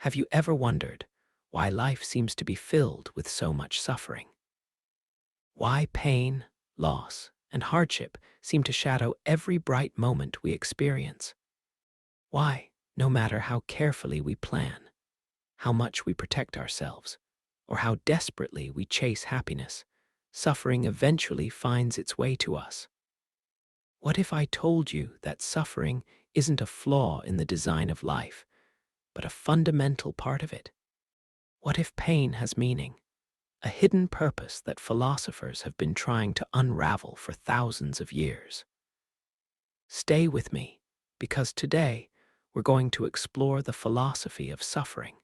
Have you ever wondered why life seems to be filled with so much suffering? Why pain, loss, and hardship seem to shadow every bright moment we experience? Why, no matter how carefully we plan, how much we protect ourselves, or how desperately we chase happiness, suffering eventually finds its way to us? What if I told you that suffering isn't a flaw in the design of life, but a fundamental part of it? What if pain has meaning, a hidden purpose that philosophers have been trying to unravel for thousands of years? Stay with me, because today we're going to explore the philosophy of suffering,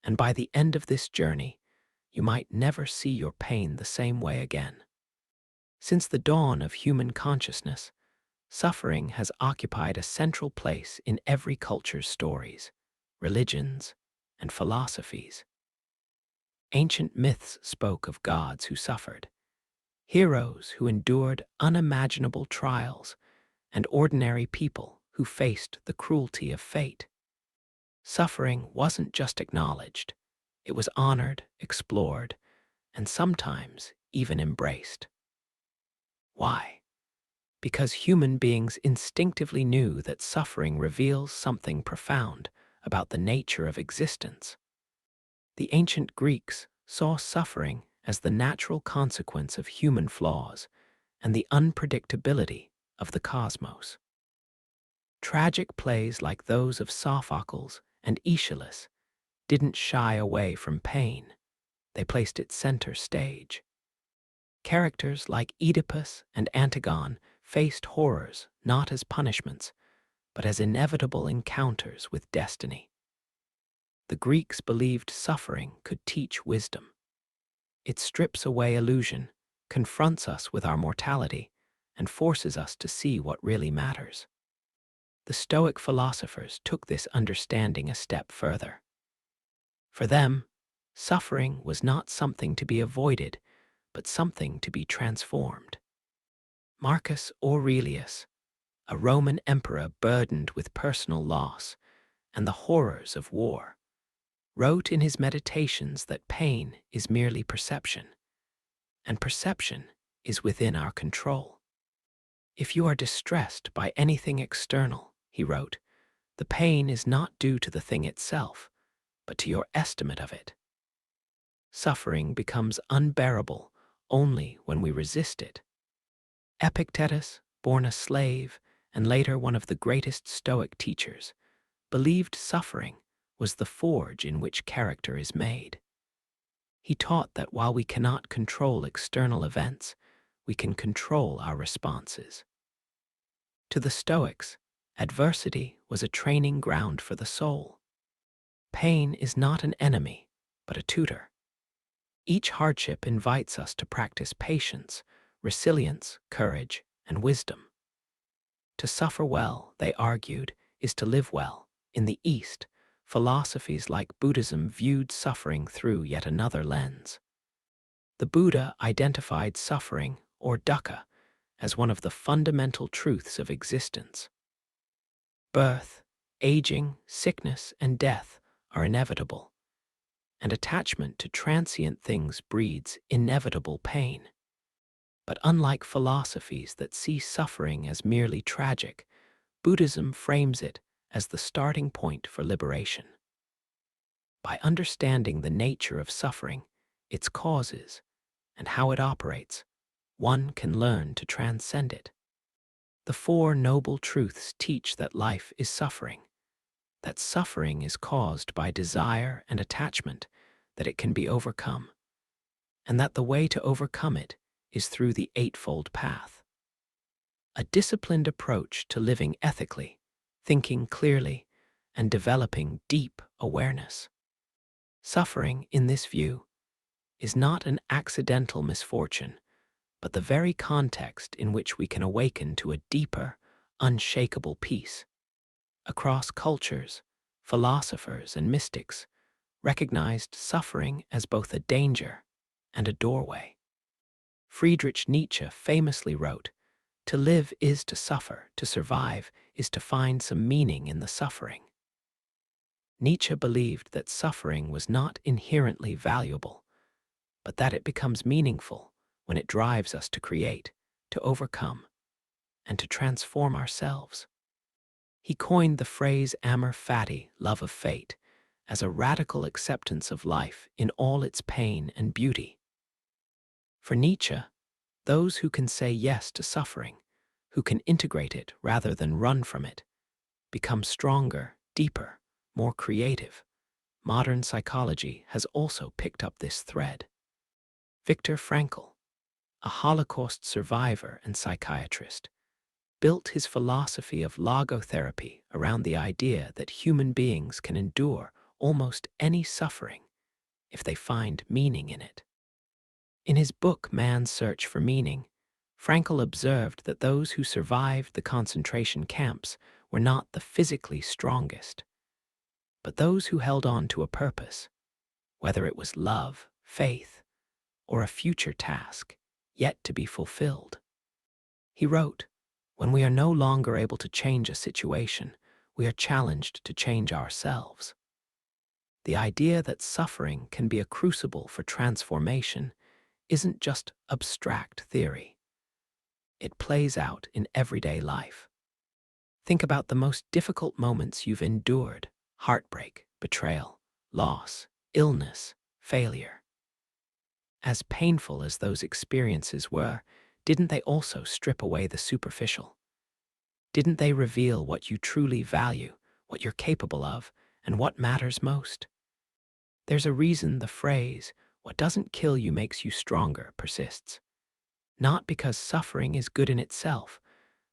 and by the end of this journey, you might never see your pain the same way again. Since the dawn of human consciousness, suffering has occupied a central place in every culture's stories, religions, and philosophies. Ancient myths spoke of gods who suffered, heroes who endured unimaginable trials, and ordinary people who faced the cruelty of fate. Suffering wasn't just acknowledged, it was honored, explored, and sometimes even embraced. Why? Because human beings instinctively knew that suffering reveals something profound about the nature of existence. The ancient Greeks saw suffering as the natural consequence of human flaws and the unpredictability of the cosmos. Tragic plays like those of Sophocles and Aeschylus didn't shy away from pain. They placed it center stage. Characters like Oedipus and Antigone faced horrors not as punishments, but as inevitable encounters with destiny. The Greeks believed suffering could teach wisdom. It strips away illusion, confronts us with our mortality, and forces us to see what really matters. The Stoic philosophers took this understanding a step further. For them, suffering was not something to be avoided, but something to be transformed. Marcus Aurelius, a Roman emperor burdened with personal loss and the horrors of war, wrote in his meditations that pain is merely perception, and perception is within our control. If you are distressed by anything external, he wrote, the pain is not due to the thing itself, but to your estimate of it. Suffering becomes unbearable only when we resist it. Epictetus, born a slave and later one of the greatest Stoic teachers, believed suffering was the forge in which character is made. He taught that while we cannot control external events, we can control our responses. To the Stoics, adversity was a training ground for the soul. Pain is not an enemy, but a tutor. Each hardship invites us to practice patience, resilience, courage, and wisdom. To suffer well, they argued, is to live well. In the East, philosophies like Buddhism viewed suffering through yet another lens. The Buddha identified suffering, or dukkha, as one of the fundamental truths of existence. Birth, aging, sickness, and death are inevitable, and attachment to transient things breeds inevitable pain. But unlike philosophies that see suffering as merely tragic, Buddhism frames it as the starting point for liberation. By understanding the nature of suffering, its causes, and how it operates, one can learn to transcend it. The Four Noble Truths teach that life is suffering, that suffering is caused by desire and attachment, that it can be overcome, and that the way to overcome it is through the Eightfold Path. A disciplined approach to living ethically, thinking clearly, and developing deep awareness. Suffering, in this view, is not an accidental misfortune, but the very context in which we can awaken to a deeper, unshakable peace. Across cultures, philosophers and mystics recognized suffering as both a danger and a doorway. Friedrich Nietzsche famously wrote, "To live is to suffer, to survive is to find some meaning in the suffering." Nietzsche believed that suffering was not inherently valuable, but that it becomes meaningful when it drives us to create, to overcome, and to transform ourselves. He coined the phrase amor fati, love of fate, as a radical acceptance of life in all its pain and beauty. For Nietzsche, those who can say yes to suffering, who can integrate it rather than run from it, become stronger, deeper, more creative. Modern psychology has also picked up this thread. Viktor Frankl, a Holocaust survivor and psychiatrist, built his philosophy of logotherapy around the idea that human beings can endure almost any suffering if they find meaning in it. In his book Man's Search for Meaning, Frankl observed that those who survived the concentration camps were not the physically strongest, but those who held on to a purpose, whether it was love, faith, or a future task yet to be fulfilled. He wrote, "When we are no longer able to change a situation, we are challenged to change ourselves." The idea that suffering can be a crucible for transformation isn't just abstract theory. It plays out in everyday life. Think about the most difficult moments you've endured: heartbreak, betrayal, loss, illness, failure. As painful as those experiences were, didn't they also strip away the superficial? Didn't they reveal what you truly value, what you're capable of, and what matters most? There's a reason the phrase, "what doesn't kill you makes you stronger," persists. Not because suffering is good in itself,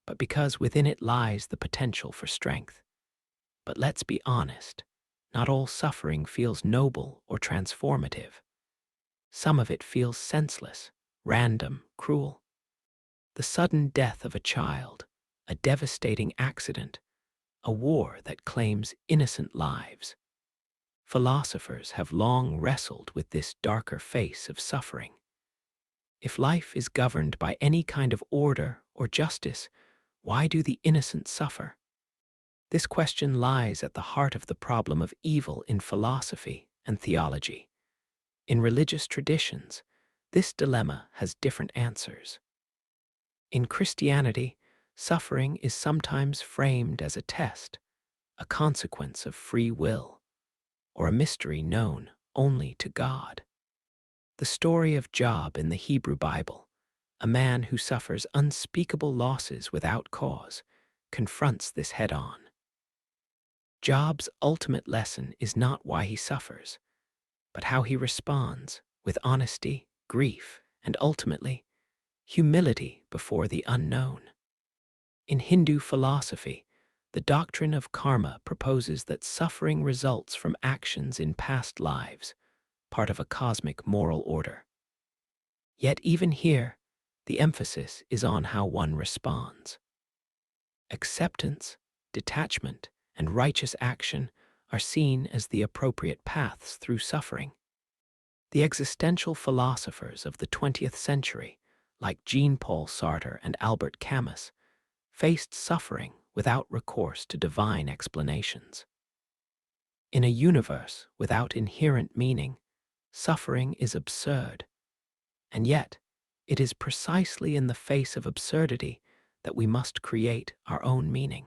but because within it lies the potential for strength. But let's be honest, not all suffering feels noble or transformative. Some of it feels senseless, random, cruel. The sudden death of a child, a devastating accident, a war that claims innocent lives. Philosophers have long wrestled with this darker face of suffering. If life is governed by any kind of order or justice, why do the innocent suffer? This question lies at the heart of the problem of evil in philosophy and theology. In religious traditions, this dilemma has different answers. In Christianity, suffering is sometimes framed as a test, a consequence of free will, or a mystery known only to God. The story of Job in the Hebrew Bible, a man who suffers unspeakable losses without cause, confronts this head-on. Job's ultimate lesson is not why he suffers, but how he responds with honesty, grief, and ultimately, humility before the unknown. In Hindu philosophy, the doctrine of karma proposes that suffering results from actions in past lives, part of a cosmic moral order. Yet even here, the emphasis is on how one responds. Acceptance, detachment, and righteous action are seen as the appropriate paths through suffering. The existential philosophers of the 20th century, like Jean-Paul Sartre and Albert Camus, faced suffering without recourse to divine explanations. In a universe without inherent meaning, suffering is absurd. And yet, it is precisely in the face of absurdity that we must create our own meaning.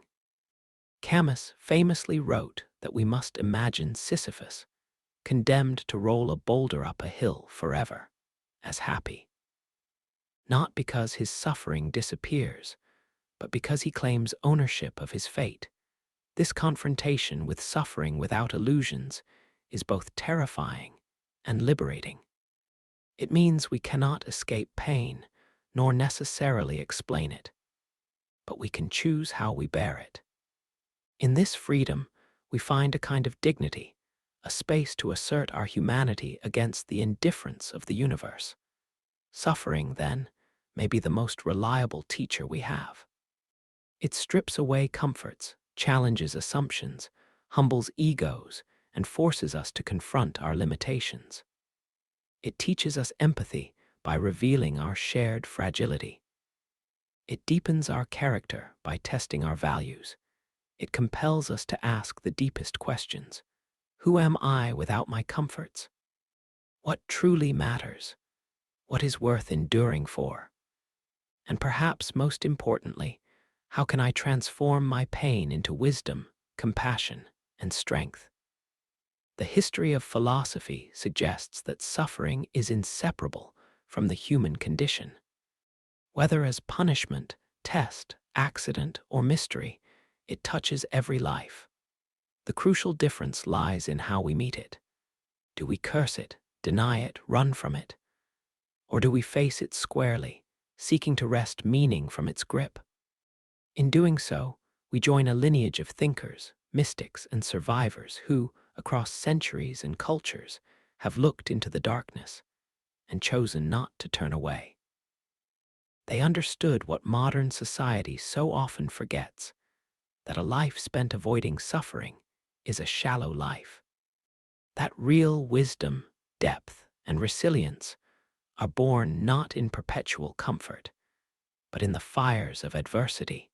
Camus famously wrote that we must imagine Sisyphus, condemned to roll a boulder up a hill forever, as happy. Not because his suffering disappears, but because he claims ownership of his fate. This confrontation with suffering without illusions is both terrifying and liberating. It means we cannot escape pain, nor necessarily explain it, but we can choose how we bear it. In this freedom, we find a kind of dignity, a space to assert our humanity against the indifference of the universe. Suffering, then, may be the most reliable teacher we have. It strips away comforts, challenges assumptions, humbles egos, and forces us to confront our limitations. It teaches us empathy by revealing our shared fragility. It deepens our character by testing our values. It compels us to ask the deepest questions. Who am I without my comforts? What truly matters? What is worth enduring for? And perhaps most importantly, how can I transform my pain into wisdom, compassion, and strength? The history of philosophy suggests that suffering is inseparable from the human condition. Whether as punishment, test, accident, or mystery, it touches every life. The crucial difference lies in how we meet it. Do we curse it, deny it, run from it? Or do we face it squarely, seeking to wrest meaning from its grip? In doing so, we join a lineage of thinkers, mystics, and survivors who, across centuries and cultures, have looked into the darkness and chosen not to turn away. They understood what modern society so often forgets, that a life spent avoiding suffering is a shallow life. That real wisdom, depth, and resilience are born not in perpetual comfort, but in the fires of adversity.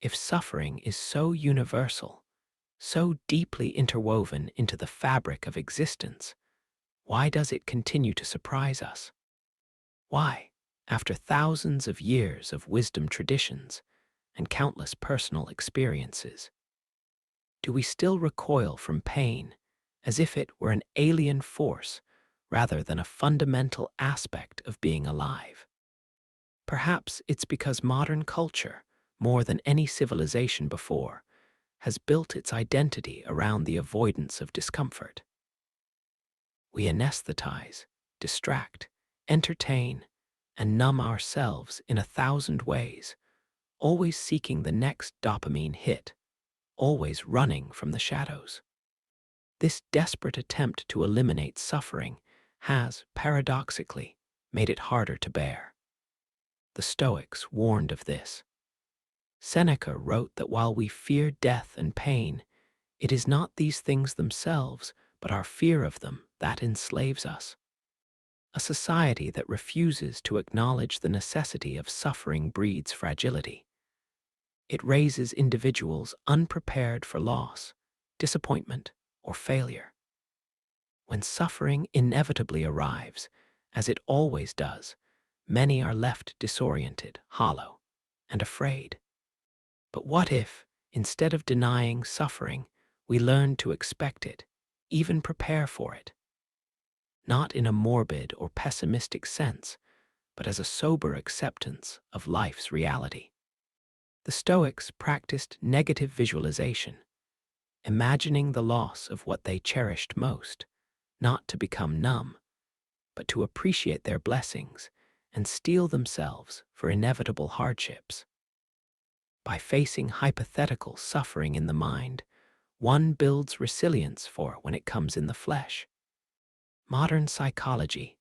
If suffering is so universal, so deeply interwoven into the fabric of existence, why does it continue to surprise us? Why, after thousands of years of wisdom traditions and countless personal experiences, do we still recoil from pain as if it were an alien force rather than a fundamental aspect of being alive? Perhaps it's because modern culture, more than any civilization before, has built its identity around the avoidance of discomfort. We anesthetize, distract, entertain, and numb ourselves in 1,000 ways, always seeking the next dopamine hit, always running from the shadows. This desperate attempt to eliminate suffering has, paradoxically, made it harder to bear. The Stoics warned of this. Seneca wrote that while we fear death and pain, it is not these things themselves, but our fear of them, that enslaves us. A society that refuses to acknowledge the necessity of suffering breeds fragility. It raises individuals unprepared for loss, disappointment, or failure. When suffering inevitably arrives, as it always does, many are left disoriented, hollow, and afraid. But what if, instead of denying suffering, we learn to expect it, even prepare for it? Not in a morbid or pessimistic sense, but as a sober acceptance of life's reality. The Stoics practiced negative visualization, imagining the loss of what they cherished most, not to become numb, but to appreciate their blessings and steel themselves for inevitable hardships. By facing hypothetical suffering in the mind, one builds resilience for when it comes in the flesh. Modern psychology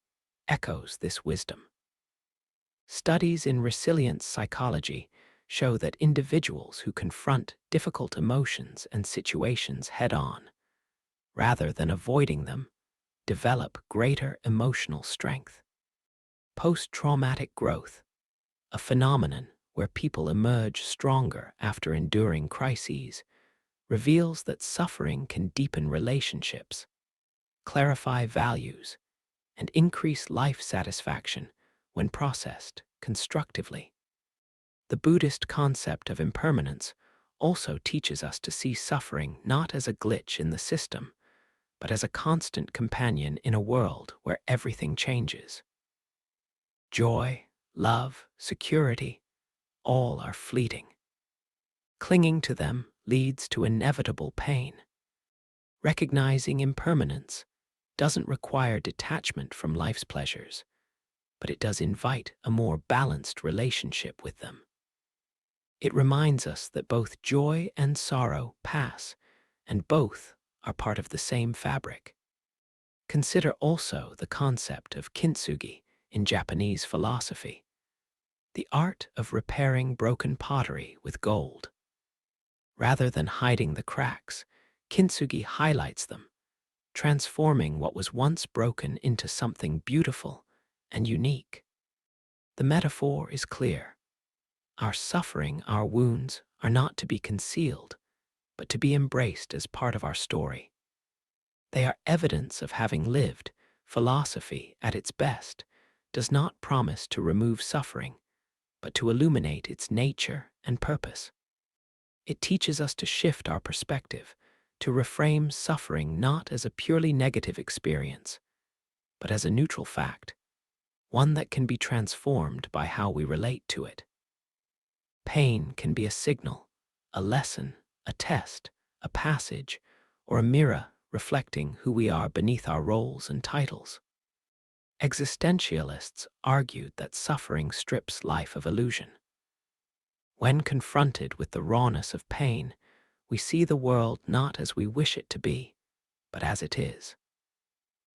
echoes this wisdom. Studies in resilience psychology show that individuals who confront difficult emotions and situations head-on, rather than avoiding them, develop greater emotional strength. Post-traumatic growth, a phenomenon where people emerge stronger after enduring crises, reveals that suffering can deepen relationships, clarify values, and increase life satisfaction when processed constructively. The Buddhist concept of impermanence also teaches us to see suffering not as a glitch in the system, but as a constant companion in a world where everything changes. Joy, love, security, all are fleeting. Clinging to them leads to inevitable pain. Recognizing impermanence doesn't require detachment from life's pleasures, but it does invite a more balanced relationship with them. It reminds us that both joy and sorrow pass, and both are part of the same fabric. Consider also the concept of kintsugi in Japanese philosophy, the art of repairing broken pottery with gold. Rather than hiding the cracks, kintsugi highlights them, transforming what was once broken into something beautiful and unique. The metaphor is clear. Our suffering, our wounds, are not to be concealed, but to be embraced as part of our story. They are evidence of having lived. Philosophy, at its best, does not promise to remove suffering, but to illuminate its nature and purpose. It teaches us to shift our perspective, to reframe suffering not as a purely negative experience, but as a neutral fact, one that can be transformed by how we relate to it. Pain can be a signal, a lesson, a test, a passage, or a mirror reflecting who we are beneath our roles and titles. Existentialists argued that suffering strips life of illusion. When confronted with the rawness of pain, we see the world not as we wish it to be, but as it is.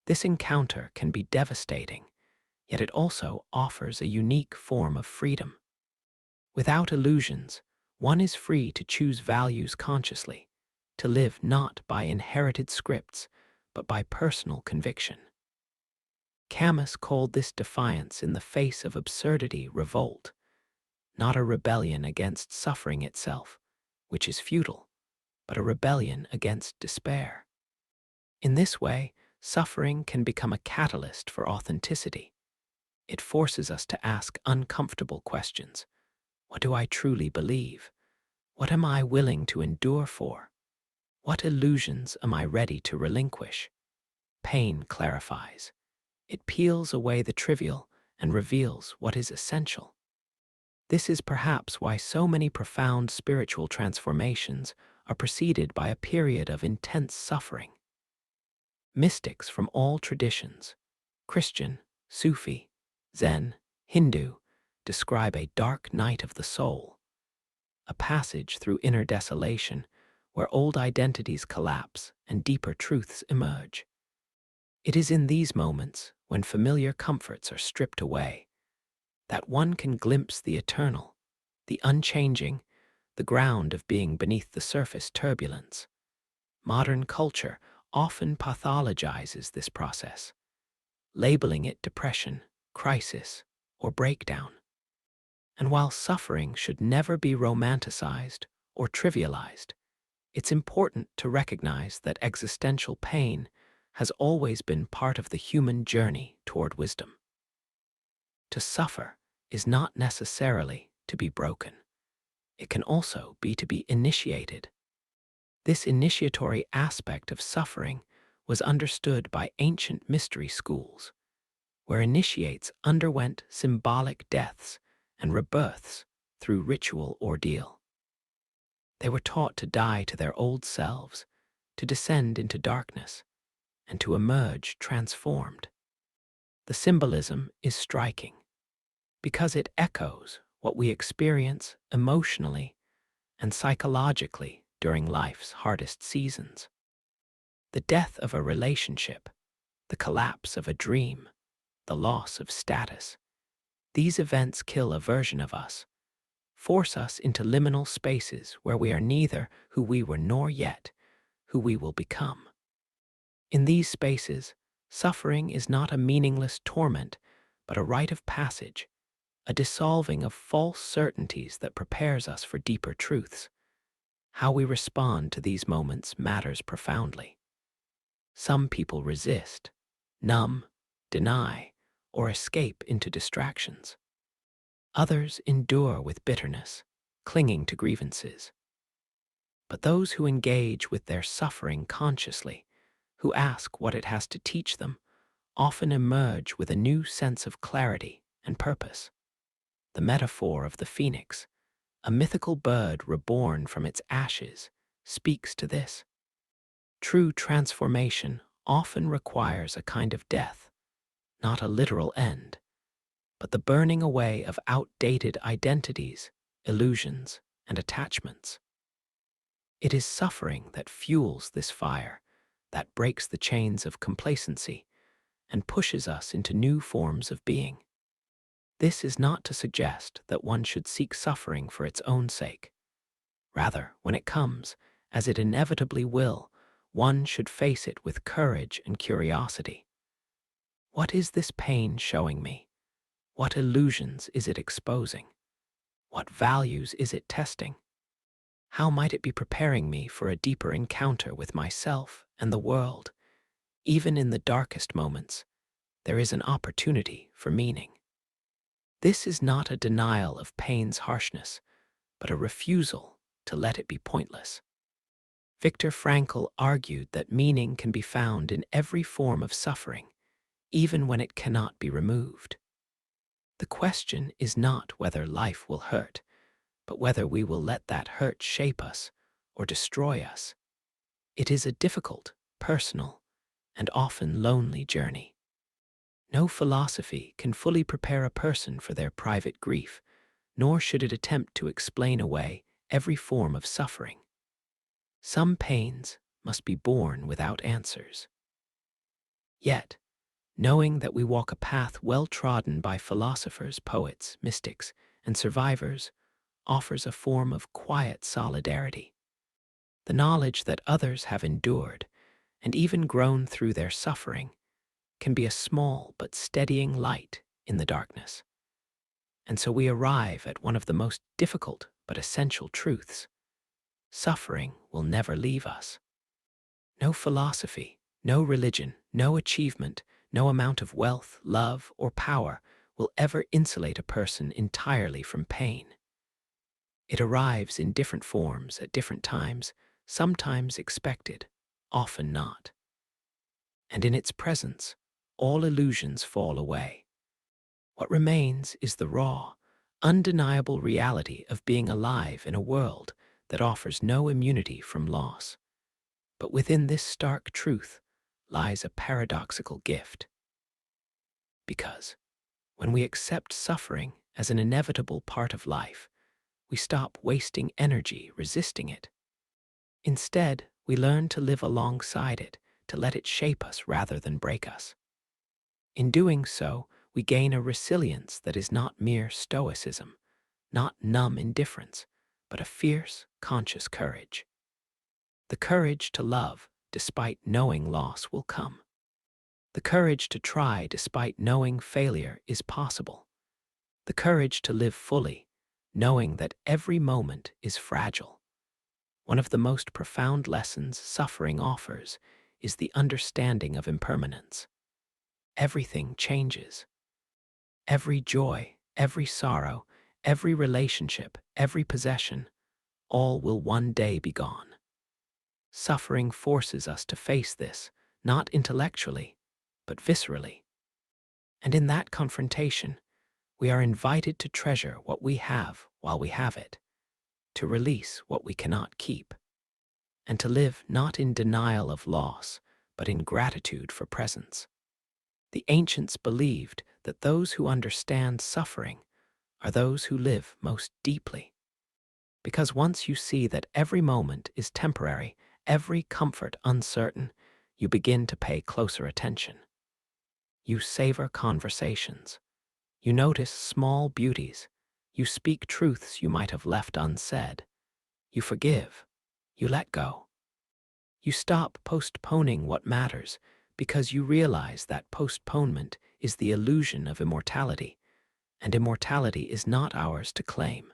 This encounter can be devastating, yet it also offers a unique form of freedom. Without illusions, one is free to choose values consciously, to live not by inherited scripts, but by personal conviction. Camus called this defiance in the face of absurdity revolt, not a rebellion against suffering itself, which is futile, but a rebellion against despair. In this way, suffering can become a catalyst for authenticity. It forces us to ask uncomfortable questions. What do I truly believe? What am I willing to endure for? What illusions am I ready to relinquish? Pain clarifies. It peels away the trivial and reveals what is essential. This is perhaps why so many profound spiritual transformations are preceded by a period of intense suffering. Mystics from all traditions, Christian, Sufi, Zen, Hindu, describe a dark night of the soul, a passage through inner desolation where old identities collapse and deeper truths emerge. It is in these moments, when familiar comforts are stripped away, that one can glimpse the eternal, the unchanging, the ground of being beneath the surface turbulence. Modern culture often pathologizes this process, labeling it depression, crisis, or breakdown. And while suffering should never be romanticized or trivialized, it's important to recognize that existential pain has always been part of the human journey toward wisdom. To suffer is not necessarily to be broken. It can also be to be initiated. This initiatory aspect of suffering was understood by ancient mystery schools, where initiates underwent symbolic deaths and rebirths through ritual ordeal. They were taught to die to their old selves, to descend into darkness, and to emerge transformed. The symbolism is striking, because it echoes what we experience emotionally and psychologically during life's hardest seasons. The death of a relationship, the collapse of a dream, the loss of status. These events kill a version of us, force us into liminal spaces where we are neither who we were nor yet who we will become. In these spaces, suffering is not a meaningless torment, but a rite of passage, a dissolving of false certainties that prepares us for deeper truths. How we respond to these moments matters profoundly. Some people resist, numb, deny, or escape into distractions. Others endure with bitterness, clinging to grievances. But those who engage with their suffering consciously, who ask what it has to teach them, often emerge with a new sense of clarity and purpose. The metaphor of the phoenix, a mythical bird reborn from its ashes, speaks to this. True transformation often requires a kind of death, not a literal end, but the burning away of outdated identities, illusions, and attachments. It is suffering that fuels this fire, that breaks the chains of complacency and pushes us into new forms of being. This is not to suggest that one should seek suffering for its own sake. Rather, when it comes, as it inevitably will, one should face it with courage and curiosity. What is this pain showing me? What illusions is it exposing? What values is it testing? How might it be preparing me for a deeper encounter with myself and the world? Even in the darkest moments, there is an opportunity for meaning. This is not a denial of pain's harshness, but a refusal to let it be pointless. Viktor Frankl argued that meaning can be found in every form of suffering, even when it cannot be removed. The question is not whether life will hurt, but whether we will let that hurt shape us or destroy us. It is a difficult, personal, and often lonely journey. No philosophy can fully prepare a person for their private grief, nor should it attempt to explain away every form of suffering. Some pains must be borne without answers. Yet, knowing that we walk a path well trodden by philosophers, poets, mystics, and survivors offers a form of quiet solidarity. The knowledge that others have endured and even grown through their suffering can be a small but steadying light in the darkness. And so we arrive at one of the most difficult but essential truths. Suffering will never leave us. No philosophy, no religion, no achievement, no amount of wealth, love, or power will ever insulate a person entirely from pain. It arrives in different forms at different times, sometimes expected, often not. And in its presence, all illusions fall away. What remains is the raw, undeniable reality of being alive in a world that offers no immunity from loss. But within this stark truth lies a paradoxical gift. Because when we accept suffering as an inevitable part of life, we stop wasting energy resisting it. Instead, we learn to live alongside it, to let it shape us rather than break us. In doing so, we gain a resilience that is not mere stoicism, not numb indifference, but a fierce, conscious courage. The courage to love despite knowing loss will come. The courage to try despite knowing failure is possible. The courage to live fully, knowing that every moment is fragile. One of the most profound lessons suffering offers is the understanding of impermanence. Everything changes. Every joy, every sorrow, every relationship, every possession, all will one day be gone. Suffering forces us to face this, not intellectually, but viscerally. And in that confrontation, we are invited to treasure what we have while we have it, to release what we cannot keep, and to live not in denial of loss, but in gratitude for presence. The ancients believed that those who understand suffering are those who live most deeply. Because once you see that every moment is temporary, every comfort uncertain, you begin to pay closer attention. You savor conversations. You notice small beauties. You speak truths you might have left unsaid. You forgive. You let go. You stop postponing what matters because you realize that postponement is the illusion of immortality, and immortality is not ours to claim.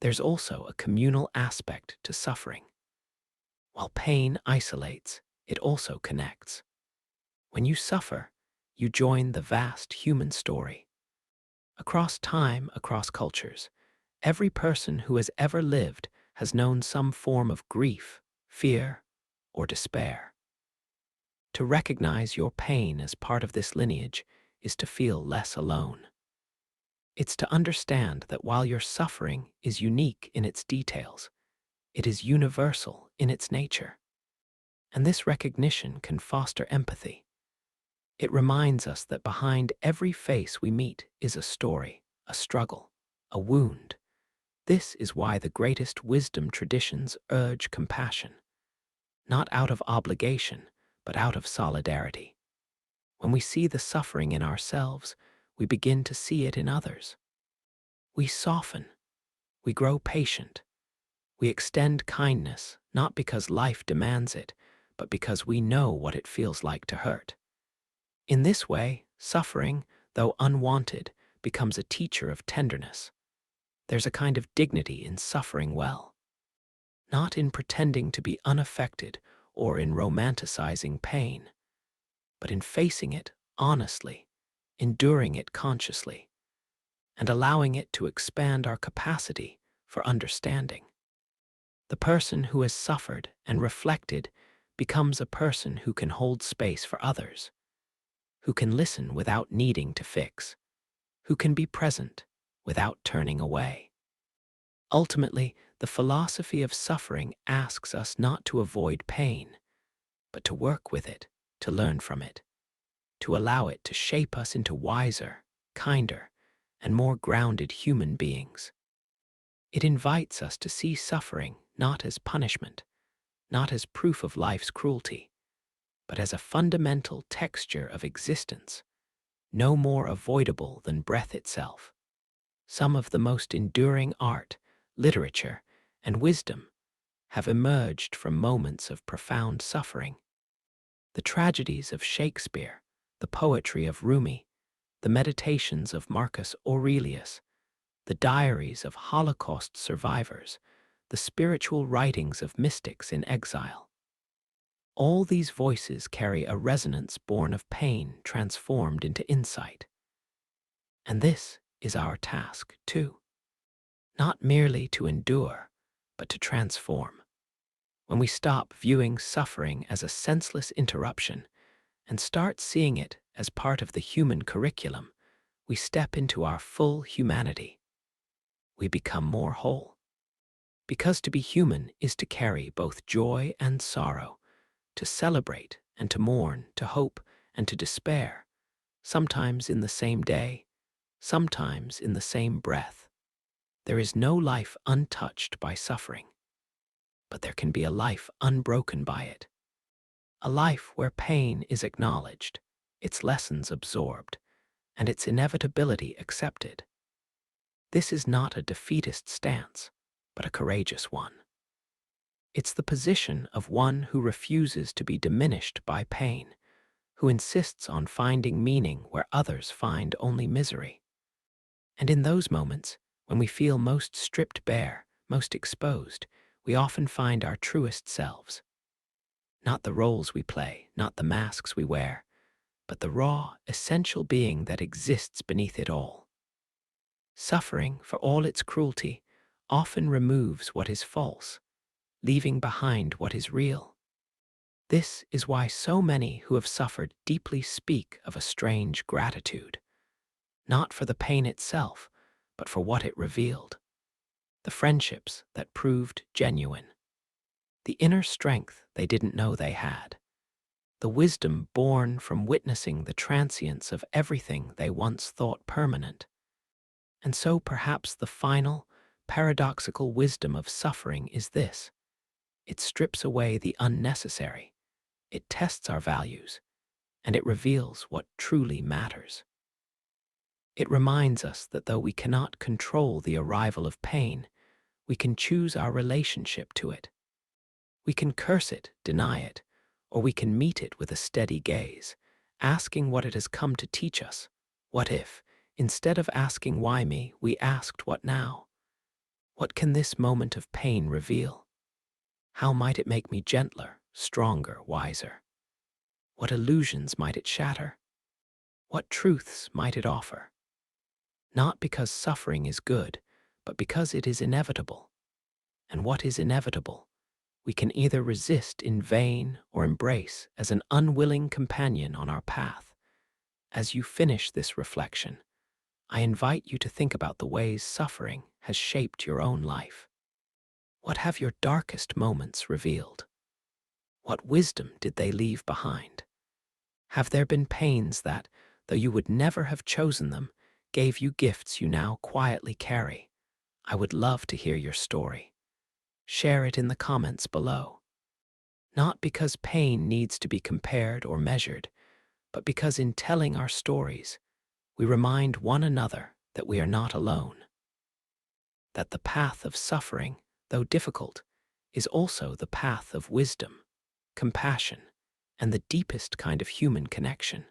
There's also a communal aspect to suffering. While pain isolates, it also connects. When you suffer, you join the vast human story. Across time, across cultures, every person who has ever lived has known some form of grief, fear, or despair. To recognize your pain as part of this lineage is to feel less alone. It's to understand that while your suffering is unique in its details, it is universal in its nature. And this recognition can foster empathy. It reminds us that behind every face we meet is a story, a struggle, a wound. This is why the greatest wisdom traditions urge compassion, not out of obligation, but out of solidarity. When we see the suffering in ourselves, we begin to see it in others. We soften. We grow patient. We extend kindness, not because life demands it, but because we know what it feels like to hurt. In this way, suffering, though unwanted, becomes a teacher of tenderness. There's a kind of dignity in suffering well, not in pretending to be unaffected or in romanticizing pain. but in facing it honestly, enduring it consciously, and allowing it to expand our capacity for understanding. The person who has suffered and reflected becomes a person who can hold space for others, who can listen without needing to fix, who can be present without turning away. Ultimately, the philosophy of suffering asks us not to avoid pain, but to work with it, to learn from it, to allow it to shape us into wiser, kinder, and more grounded human beings. It invites us to see suffering not as punishment, not as proof of life's cruelty, but as a fundamental texture of existence, no more avoidable than breath itself. Some of the most enduring art, literature, and wisdom have emerged from moments of profound suffering. The tragedies of Shakespeare, the poetry of Rumi, the meditations of Marcus Aurelius, the diaries of Holocaust survivors, the spiritual writings of mystics in exile. All these voices carry a resonance born of pain transformed into insight. And this is our task, too. Not merely to endure, but to transform. When we stop viewing suffering as a senseless interruption and start seeing it as part of the human curriculum, we step into our full humanity. We become more whole. Because to be human is to carry both joy and sorrow, to celebrate and to mourn, to hope and to despair, sometimes in the same day, sometimes in the same breath. There is no life untouched by suffering, but there can be a life unbroken by it. A life where pain is acknowledged, its lessons absorbed, and its inevitability accepted. This is not a defeatist stance, but a courageous one. It's the position of one who refuses to be diminished by pain, who insists on finding meaning where others find only misery. And in those moments, when we feel most stripped bare, most exposed, we often find our truest selves. Not the roles we play, not the masks we wear, but the raw, essential being that exists beneath it all. Suffering, for all its cruelty, often removes what is false, leaving behind what is real. This is why so many who have suffered deeply speak of a strange gratitude, not for the pain itself, but for what it revealed. The friendships that proved genuine, the inner strength they didn't know they had, the wisdom born from witnessing the transience of everything they once thought permanent. And so perhaps the final, paradoxical wisdom of suffering is this: it strips away the unnecessary, it tests our values, and it reveals what truly matters. It reminds us that though we cannot control the arrival of pain, we can choose our relationship to it. We can curse it, deny it, or we can meet it with a steady gaze, asking what it has come to teach us. What if, instead of asking why me, we asked what now? What can this moment of pain reveal? How might it make me gentler, stronger, wiser? What illusions might it shatter? What truths might it offer? Not because suffering is good, but because it is inevitable. And what is inevitable, we can either resist in vain or embrace as an unwilling companion on our path. As you finish this reflection, I invite you to think about the ways suffering has shaped your own life. What have your darkest moments revealed? What wisdom did they leave behind? Have there been pains that, though you would never have chosen them, gave you gifts you now quietly carry? I would love to hear your story. Share it in the comments below. Not because pain needs to be compared or measured, but because in telling our stories, we remind one another that we are not alone. That the path of suffering, though difficult, is also the path of wisdom, compassion, and the deepest kind of human connection.